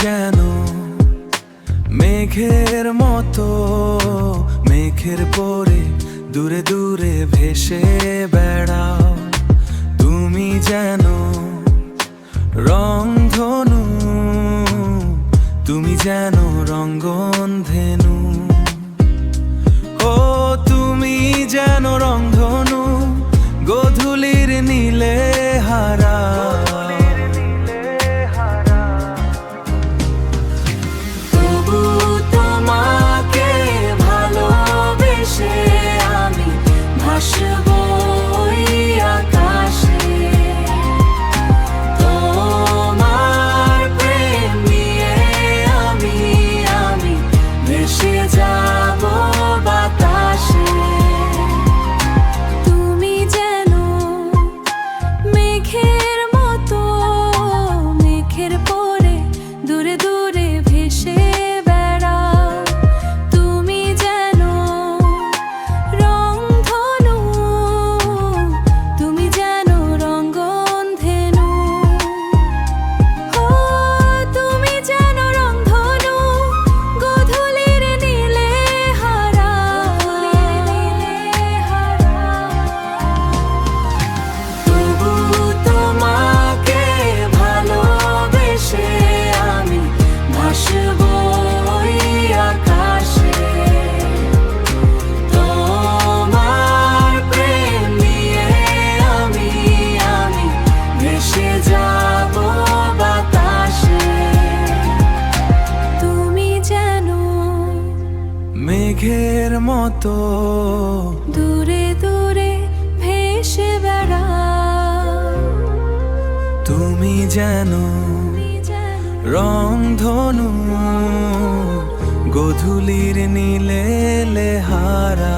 যেন মেঘের মতো, মেঘের পরে দূরে দূরে ভেসে বেড়াও। তুমি যেন রংধনু, তুমি যেন রঙ্গন ধেনু। ও তুমি যেন রংধনু, গোধূলির নীলে হারা। তবু তোমাকে ভালোবেসে আমি ভাসবো ওই আকাশে। তোমার প্রেম নিয়ে আমি ভেসে যাব বাতাসে। তুমি যেন মেঘের মতো, মেঘের পরে দূরে দূরে ভেসে বেড়াও। তুমি যেন রংধনু, তুমি যেন রঙ্গন ধেনু। ও তুমি যেন রংধনু, গোধূলির নীলে হারা। তবু তোমাকে ভালোবেসে আমি ভাসবো ওই আকাশে। তোমার প্রেম নিয়ে আমি ভেসে যাব বাতাসে। তুমি যেন মেঘের মতো দূরে দূরে ভেসে বেড়াও। তুমি যেন তুমি যেন রংধনু, গোধূলির নীলে হারা।